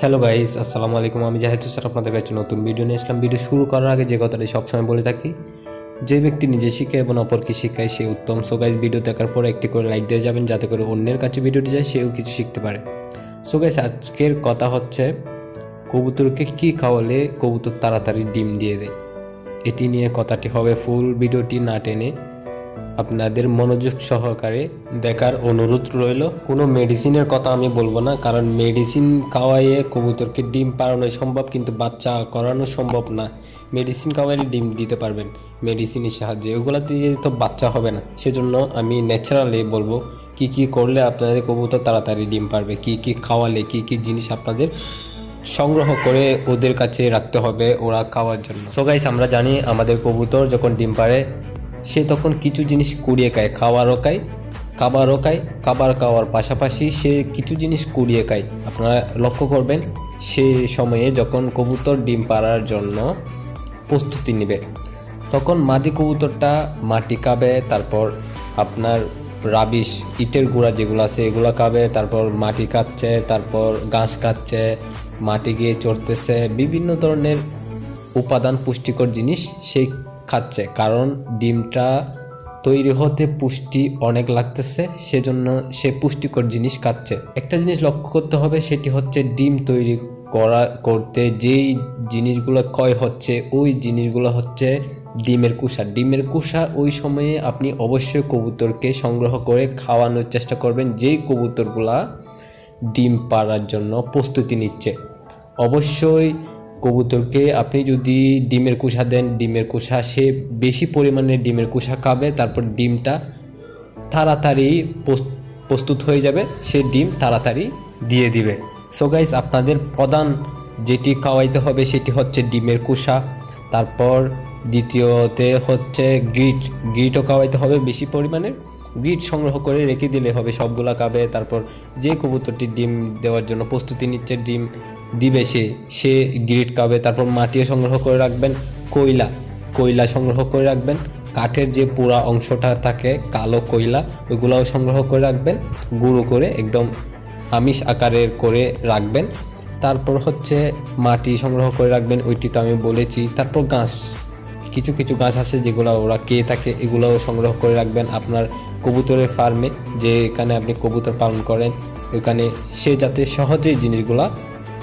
Hello guys, আসসালামু আলাইকুম। আমি জাহিদুল স্যার আপনাদের কাছে নতুন ভিডিও নিয়ে আসলাম। ভিডিও শুরু করার আগে যে কথাটি সবসময় বলে থাকি, যে ব্যক্তি নিজে শিখে এবং অপরকে শিখায় সে উত্তম। সো গাইস, ভিডিও দেখার পর একটি করে লাইক দিয়ে যাবেন, যাতে করে অন্যের কাছে ভিডিওটি যায় সেও কিছু শিখতে পারে। সো গাইস, আজকের কথা হচ্ছে কবুতরকে কী খাওয়ালে কবুতর তাড়াতাড়ি ডিম দিয়ে দেয়, এটি নিয়ে কথাটি হবে। ফুল ভিডিওটি না টেনে আপনাদের মনোযোগ সহকারে দেখার অনুরোধ রইল। কোনো মেডিসিনের কথা আমি বলবো না, কারণ মেডিসিন খাওয়াইয়ে কবুতরকে ডিম পাড়ানো সম্ভব, কিন্তু বাচ্চা করানো সম্ভব না। মেডিসিন খাওয়াইলে ডিম দিতে পারবেন মেডিসিনের সাহায্যে, ওগুলো দিয়ে তো বাচ্চা হবে না। সেজন্য আমি ন্যাচারালি বলবো কি কি করলে আপনাদের কবুতর তাড়াতাড়ি ডিম পারবে, কি কি খাওয়ালে, কি কি জিনিস আপনাদের সংগ্রহ করে ওদের কাছে রাখতে হবে ওরা খাওয়ার জন্য। সো গাইস, আমরা জানি আমাদের কবুতর যখন ডিম পাড়ে সে তখন কিছু জিনিস কুড়িয়ে খায়, খাবারও খায়, খাবার খাওয়ার পাশাপাশি সে কিছু জিনিস কুড়িয়ে খায়। আপনারা লক্ষ্য করবেন সে সময়ে যখন কবুতর ডিম পাড়ার জন্য প্রস্তুতি নেবে, তখন মাদি কবুতরটা মাটি খাবে, তারপর আপনার রাবিশ ইটের গুঁড়া যেগুলো আছে এগুলো খাবে, তারপর মাটি খাচ্ছে, তারপর ঘাস খাচ্ছে, মাটি গিয়ে চড়তেছে, বিভিন্ন ধরনের উপাদান পুষ্টিকর জিনিস সেই খাচ্ছে। কারণ ডিমটা তৈরি হতে পুষ্টি অনেক লাগতেছে, সেজন্য সে পুষ্টিকর জিনিস খাচ্ছে। একটা জিনিস লক্ষ্য করতে হবে, সেটি হচ্ছে ডিম তৈরি করতে যেই জিনিসগুলো ক্ষয় হচ্ছে ওই জিনিসগুলো হচ্ছে ডিমের কুসা। ওই সময়ে আপনি অবশ্যই কবুতরকে সংগ্রহ করে খাওয়ানোর চেষ্টা করবেন যেই কবুতরগুলা ডিম পাড়ার জন্য প্রস্তুতি নিচ্ছে। অবশ্যই কবুতরকে আপনি যদি ডিমের কুসা দেন, ডিমের কুসা সে বেশি পরিমাণে ডিমের কুসা খাবে, তারপর ডিমটা তাড়াতাড়ি প্রস্তুত হয়ে যাবে, সে ডিম তাড়াতাড়ি দিয়ে দিবে। সো গাইস, আপনাদের প্রধান যেটি খাওয়াইতে হবে সেটি হচ্ছে ডিমের কুসা। তারপর দ্বিতীয়তে হচ্ছে গ্রিটও খাওয়াইতে হবে বেশি পরিমাণে। গ্রিট সংগ্রহ করে রেখে দিলে হবে, সবগুলা খাবে। তারপর যে কবুতরটি ডিম দেওয়ার জন্য প্রস্তুতি নিচ্ছে, ডিম দিবে সে গ্রিট খাবে। তারপর মাটিও সংগ্রহ করে রাখবেন, কয়লা সংগ্রহ করে রাখবেন, কাঠের যে পুরা অংশটা থাকে কালো কয়লা ওইগুলাও সংগ্রহ করে রাখবেন, গুঁড়ো করে একদম আমিষ আকারের করে রাখবেন। তারপর হচ্ছে মাটি সংগ্রহ করে রাখবেন, ওইটি তো আমি বলেছি। তারপর ঘাস, কিছু কিছু ঘাস আছে যেগুলো ওরা খেয়ে থাকে, এগুলোও সংগ্রহ করে রাখবেন আপনার কবুতরের ফার্মে, যেখানে আপনি কবুতর পালন করেন ওইখানে, সে যাতে সহজেই জিনিসগুলা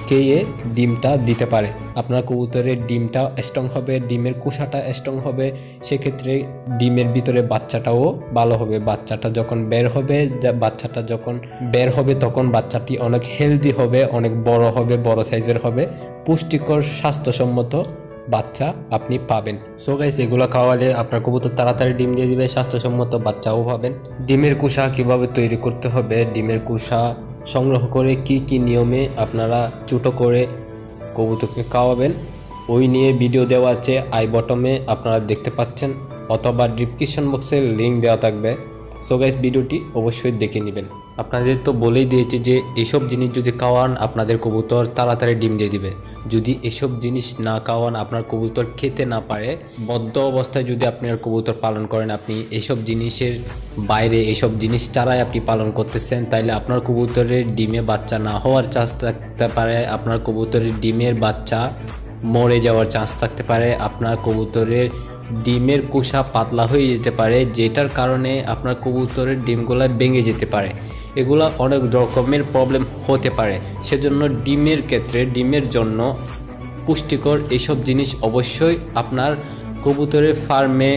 খেয়ে ডিমটা দিতে পারে। আপনার কবুতরের ডিমটা স্ট্রং হবে, ডিমের কুসাটা স্ট্রং হবে, সেক্ষেত্রে ডিমের ভিতরে বাচ্চাটাও ভালো হবে। বাচ্চাটা যখন বের হবে তখন বাচ্চাটি অনেক হেলদি হবে, অনেক বড় হবে, বড় সাইজের হবে, পুষ্টিকর স্বাস্থ্যসম্মত বাচ্চা আপনি পাবেন। সো গাইস, এগুলো খাওয়ালে আপনার কবুতর তাড়াতাড়ি ডিম দিয়ে দিবে, স্বাস্থ্যসম্মত বাচ্চাও পাবেন। ডিমের কুসা কিভাবে তৈরি করতে হবে, ডিমের কুসা সংগ্রহ করে কি কি নিয়মে আপনারা ছোটো করে কবুতরকে খাওয়াবেন, ওই নিয়ে ভিডিও দেওয়া আছে, আই বটমে আপনারা দেখতে পাচ্ছেন, অথবা ডিসক্রিপশন বক্সে লিঙ্ক দেওয়া থাকবে। সো গাইস, ভিডিওটি অবশ্যই দেখে নেবেন। আপনাদের তো বলেই দিয়েছি যে এসব জিনিস যদি খাওয়ান আপনাদের কবুতর তাড়াতাড়ি ডিম দিয়ে দিবে। যদি এসব জিনিস না খাওয়ান, আপনার কবুতর খেতে না পারে, বদ্ধ অবস্থায় যদি আপনার কবুতর পালন করেন, আপনি এসব জিনিসের বাইরে এসব জিনিস ছাড়াই আপনি পালন করতেছেন, তাইলে আপনার কবুতরের ডিমে বাচ্চা না হওয়ার চান্স থাকতে পারে, আপনার কবুতরের ডিমের বাচ্চা মরে যাওয়ার চান্স থাকতে পারে, আপনার কবুতরের ডিমের কুসা পাতলা হয়ে যেতে পারে, যেটার কারণে আপনার কবুতরের ডিমগুলো ভেঙে যেতে পারে। এগুলো অনেক রকমের প্রবলেম হতে পারে। সেজন্য ডিমের ক্ষেত্রে, ডিমের জন্য পুষ্টিকর এইসব জিনিস অবশ্যই আপনার কবুতরের ফার্মে,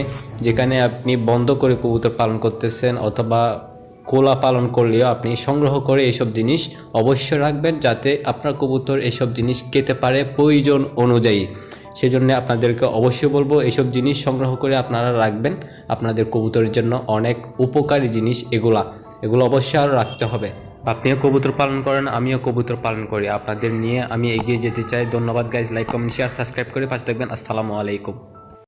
যেখানে আপনি বন্ধ করে কবুতর পালন করতেছেন অথবা কোলা পালন করলেও আপনি সংগ্রহ করে এইসব জিনিস অবশ্যই রাখবেন, যাতে আপনার কবুতর এসব জিনিস খেতে পারে প্রয়োজন অনুযায়ী। সেজন্য আপনাদেরকে অবশ্যই বলবো এইসব জিনিস সংগ্রহ করে আপনারা রাখবেন, আপনাদের কবুতরের জন্য অনেক উপকারী জিনিস এগুলো অবশ্যই আরও রাখতে হবে। আপনিও কবুতর পালন করেন, আমিও কবুতর পালন করি, আপনাদের নিয়ে আমি এগিয়ে যেতে চাই। ধন্যবাদ guys, like comment share subscribe করে পাশে থাকবেন। আসসালামু আলাইকুম।